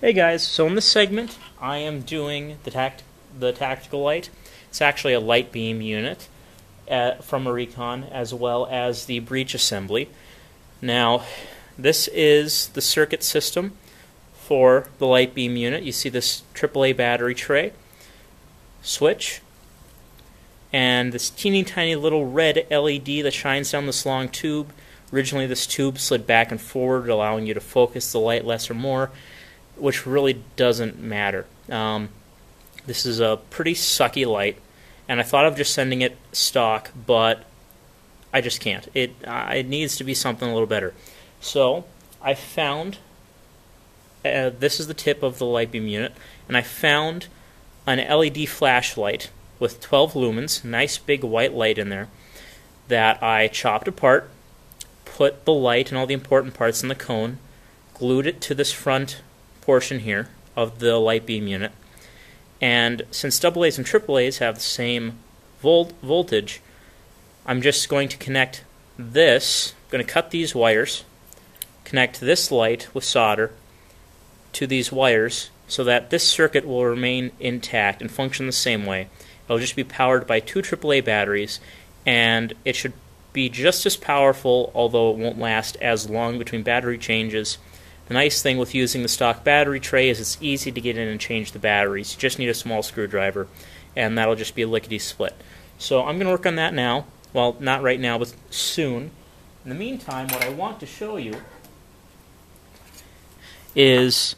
Hey guys, so in this segment I am doing the tactical light. It's actually a light beam unit from a Recon, as well as the breech assembly. Now this is the circuit system for the light beam unit. You see this AAA battery tray, switch, and this teeny tiny little red LED that shines down this long tube. Originally this tube slid back and forward, allowing you to focus the light less or more, which really doesn't matter. This is a pretty sucky light, and I thought of just sending it stock, but I just can't. It needs to be something a little better. So I found, this is the tip of the light beam unit, and I found an LED flashlight with 12 lumens, nice big white light in there, that I chopped apart, put the light and all the important parts in the cone, glued it to this front portion here of the light beam unit, and since AA's and AAA's have the same voltage, I'm just going to connect this. I'm going to cut these wires, connect this light with solder to these wires so that this circuit will remain intact and function the same way. It'll just be powered by two AAA batteries, and it should be just as powerful, although it won't last as long between battery changes. The nice thing with using the stock battery tray is it's easy to get in and change the batteries. You just need a small screwdriver, and that'll just be a lickety-split. So I'm going to work on that now. Well, not right now, but soon. In the meantime, what I want to show you is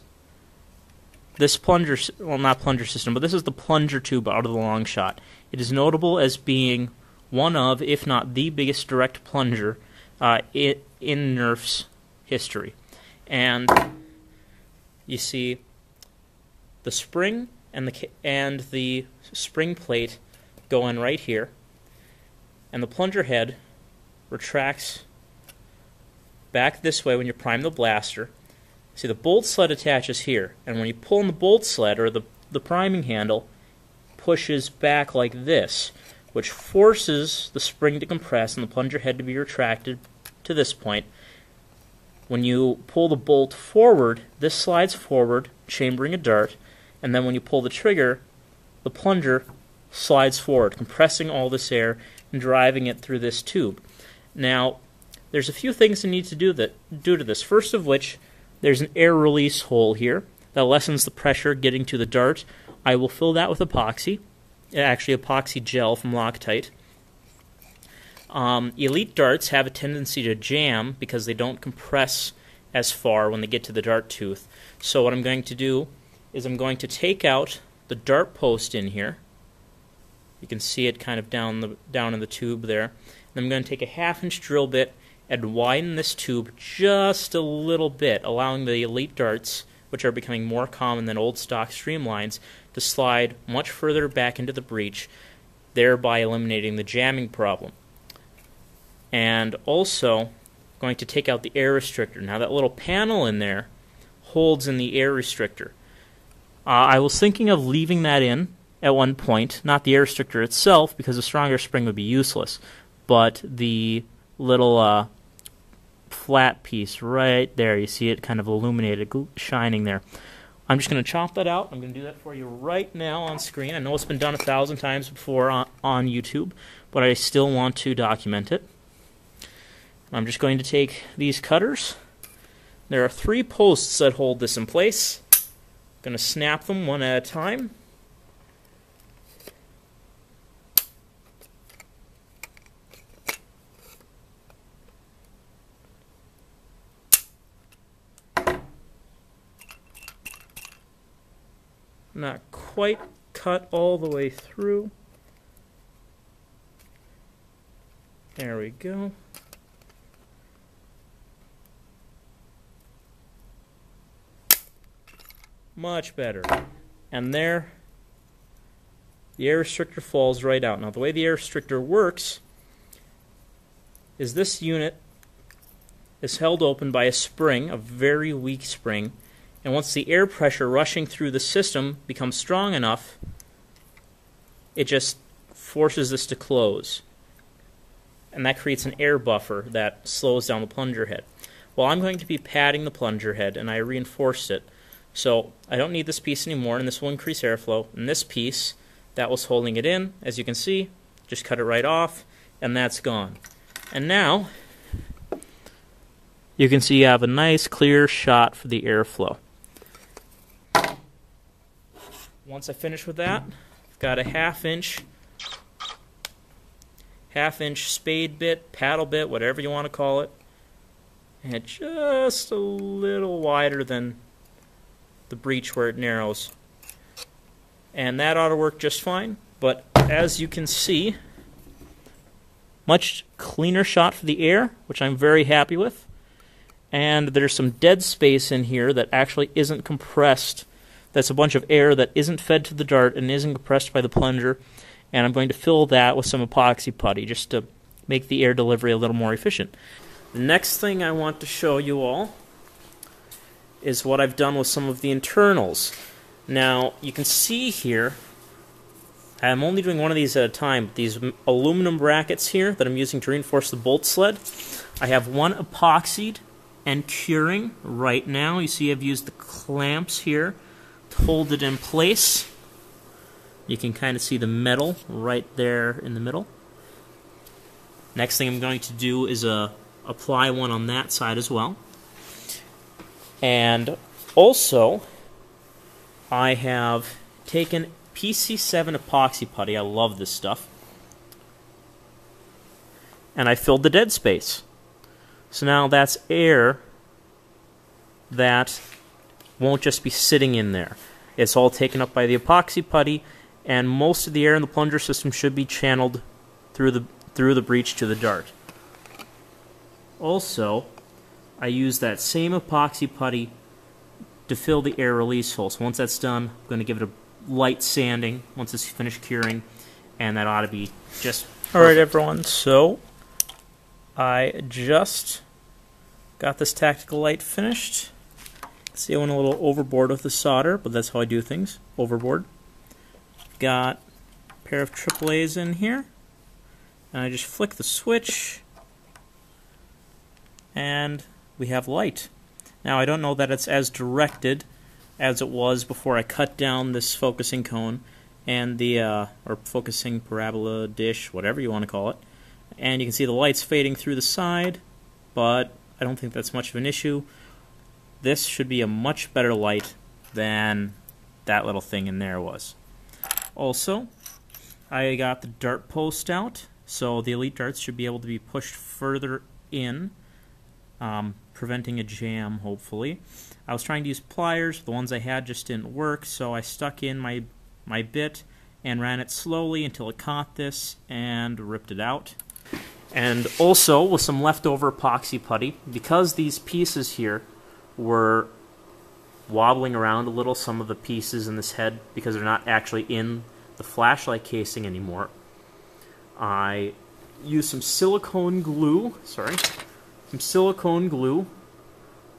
this plunger, well, not plunger system, but this is the plunger tube out of the Longshot. It is notable as being one of, if not the biggest direct plunger in Nerf's history. And you see the spring and the spring plate go in right here, and the plunger head retracts back this way when you prime the blaster. See, the bolt sled attaches here, and when you pull on the bolt sled, or the priming handle pushes back like this, which forces the spring to compress and the plunger head to be retracted to this point. When you pull the bolt forward, this slides forward, chambering a dart, and then when you pull the trigger, the plunger slides forward, compressing all this air and driving it through this tube. Now, there's a few things that need to do to this. First of which, there's an air release hole here that lessens the pressure getting to the dart. I will fill that with epoxy, actually epoxy gel from Loctite. Elite darts have a tendency to jam because they don't compress as far when they get to the dart tooth. So what I'm going to do is I'm going to take out the dart post in here. You can see it kind of down in the tube there. And I'm going to take a 1/2-inch drill bit and widen this tube just a little bit, allowing the elite darts, which are becoming more common than old stock streamlines, to slide much further back into the breech, thereby eliminating the jamming problem. And also going to take out the air restrictor. Now that little panel in there holds in the air restrictor. I was thinking of leaving that in at one point, not the air restrictor itself, because a stronger spring would be useless, but the little flat piece right there, you see it kind of illuminated, shining there. I'm just going to chop that out. I'm going to do that for you right now on screen. I know it's been done 1,000 times before on YouTube, but I still want to document it. I'm just going to take these cutters. There are 3 posts that hold this in place. I'm going to snap them one at a time. Not quite cut all the way through. There we go. Much better. And there, the air restrictor falls right out. Now the way the air restrictor works is this unit is held open by a spring, a very weak spring, and once the air pressure rushing through the system becomes strong enough, it just forces this to close. And that creates an air buffer that slows down the plunger head. Well, I'm going to be padding the plunger head, and I reinforced it. So I don't need this piece anymore, and this will increase airflow. And this piece that was holding it in, as you can see, just cut it right off, and that's gone. And now you can see you have a nice clear shot for the airflow. Once I finish with that, I've got a half-inch spade bit, paddle bit, whatever you want to call it, and just a little wider than the breech where it narrows. And that ought to work just fine, but as you can see, much cleaner shot for the air, which I'm very happy with. And there's some dead space in here that actually isn't compressed. That's a bunch of air that isn't fed to the dart and isn't compressed by the plunger. And I'm going to fill that with some epoxy putty just to make the air delivery a little more efficient. The next thing I want to show you all is what I've done with some of the internals. Now, you can see here, I'm only doing one of these at a time. These aluminum brackets here that I'm using to reinforce the bolt sled, I have one epoxied and curing right now. You see I've used the clamps here to hold it in place. You can kind of see the metal right there in the middle. Next thing I'm going to do is apply one on that side as well. And also, I have taken PC7 epoxy putty. I love this stuff. And I filled the dead space. So now that's air that won't just be sitting in there. It's all taken up by the epoxy putty, and most of the air in the plunger system should be channeled through the breech to the dart. Also, I use that same epoxy putty to fill the air release hole. So once that's done, I'm going to give it a light sanding once it's finished curing, and that ought to be just perfect. Alright everyone, so I just got this tactical light finished. See, I went a little overboard with the solder, but that's how I do things, overboard. Got a pair of AAAs in here, and I just flick the switch, and we have light. Now I don't know that it's as directed as it was before I cut down this focusing cone and the or focusing parabola dish, whatever you want to call it. And you can see the lights fading through the side, but I don't think that's much of an issue. This should be a much better light than that little thing in there was. Also, I got the dart post out, so the elite darts should be able to be pushed further in, preventing a jam, hopefully. I was trying to use pliers. The ones I had just didn't work, so I stuck in my bit and ran it slowly until it caught this and ripped it out. And also, with some leftover epoxy putty, because these pieces here were wobbling around a little, some of the pieces in this head, because they're not actually in the flashlight casing anymore, I used some silicone glue,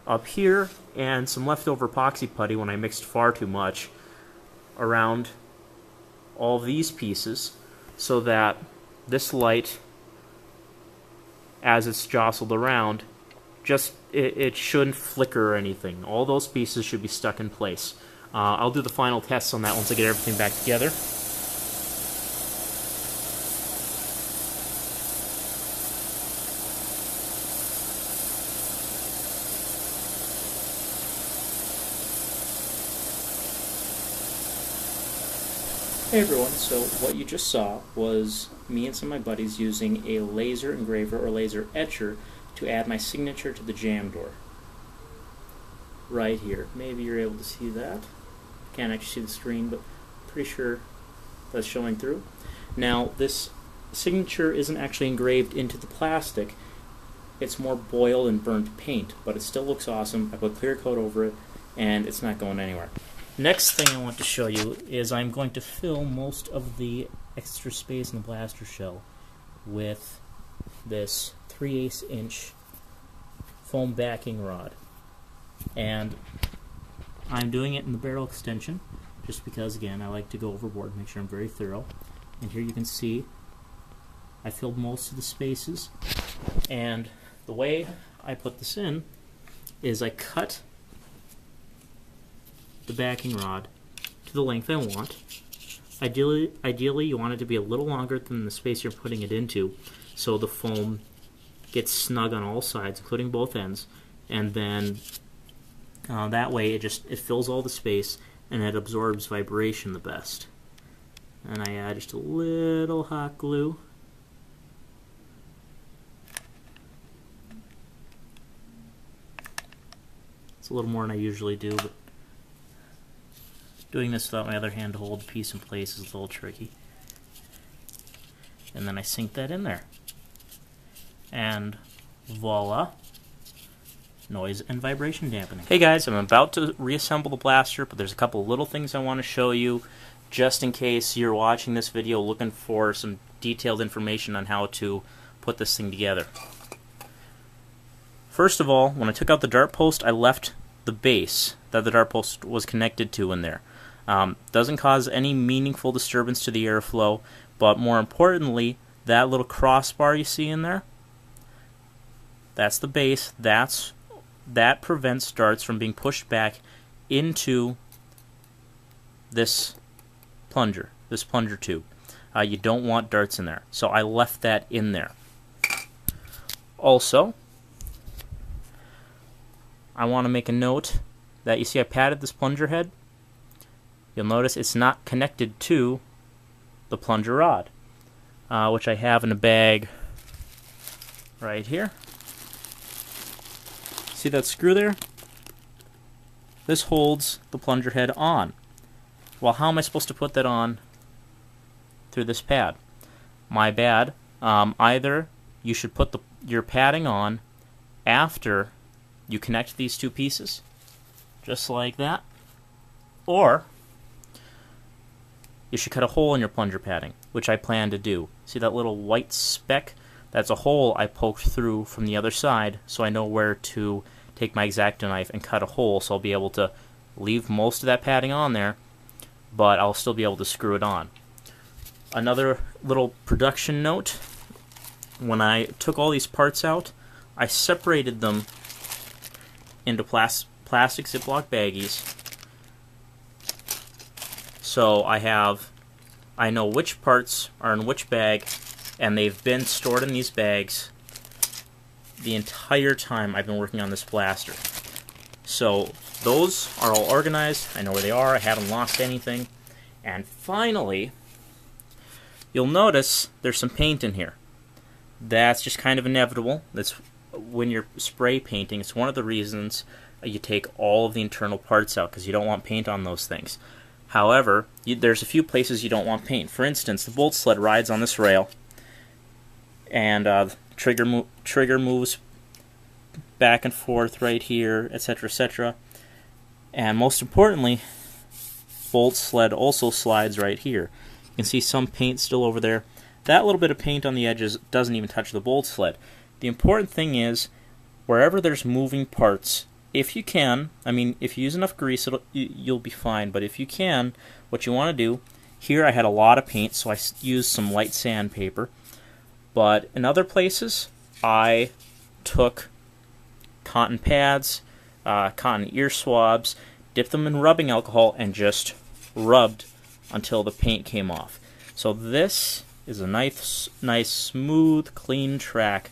up here and some leftover epoxy putty when I mixed far too much around all these pieces, so that this light, as it's jostled around, it shouldn't flicker or anything. All those pieces should be stuck in place. I'll do the final tests on that once I get everything back together. Hey everyone, so what you just saw was me and some of my buddies using a laser engraver or laser etcher to add my signature to the jam door. Right here. Maybe you're able to see that. Can't actually see the screen, but pretty sure that's showing through. Now, this signature isn't actually engraved into the plastic. It's more boiled and burnt paint, but it still looks awesome. I put clear coat over it, and it's not going anywhere. Next thing I want to show you is I'm going to fill most of the extra space in the blaster shell with this 3/8 inch foam backing rod. And I'm doing it in the barrel extension just because, again, I like to go overboard and make sure I'm very thorough. And here you can see I filled most of the spaces, and the way I put this in is I cut the backing rod to the length I want. Ideally, you want it to be a little longer than the space you're putting it into, so the foam gets snug on all sides, including both ends, and then that way it fills all the space and it absorbs vibration the best. And I add just a little hot glue. It's a little more than I usually do, but doing this without my other hand to hold the piece in place is a little tricky. And then I sink that in there. And voila, noise and vibration dampening. Hey guys, I'm about to reassemble the blaster, but there's a couple little things I want to show you just in case you're watching this video looking for some detailed information on how to put this thing together. First of all, when I took out the dart post, I left the base that the dart post was connected to in there. Doesn't cause any meaningful disturbance to the airflow, but more importantly, that little crossbar you see in there, that's the base. That prevents darts from being pushed back into this plunger tube. You don't want darts in there, so I left that in there. Also, I want to make a note that you see I padded this plunger head. You'll notice it's not connected to the plunger rod, which I have in a bag right here. See that screw there? This holds the plunger head on. Well, how am I supposed to put that on through this pad? My bad. Either you should put your padding on after you connect these two pieces, just like that, or you should cut a hole in your plunger padding, which I plan to do. See that little white speck? That's a hole I poked through from the other side, so I know where to take my X-Acto knife and cut a hole, so I'll be able to leave most of that padding on there, but I'll still be able to screw it on. Another little production note, when I took all these parts out, I separated them into plastic Ziploc baggies, so I know which parts are in which bag, and they've been stored in these bags the entire time I've been working on this blaster. So those are all organized, I know where they are, I haven't lost anything. And finally, you'll notice there's some paint in here. That's just kind of inevitable. That's when you're spray painting, it's one of the reasons you take all of the internal parts out, because you don't want paint on those things. However, there's a few places you don't want paint. For instance, the bolt sled rides on this rail, and the trigger moves back and forth right here, etc., etc. And most importantly, bolt sled also slides right here. You can see some paint still over there. That little bit of paint on the edges doesn't even touch the bolt sled. The important thing is, wherever there's moving parts, if you can, I mean, if you use enough grease, you'll be fine, but if you can, what you want to do, here I had a lot of paint, so I used some light sandpaper, but in other places, I took cotton pads, cotton ear swabs, dipped them in rubbing alcohol, and just rubbed until the paint came off. So this is a nice, smooth, clean track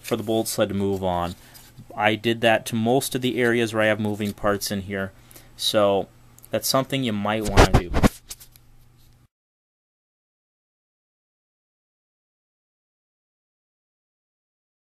for the bolt sled to move on. I did that to most of the areas where I have moving parts in here, so that's something you might want to do.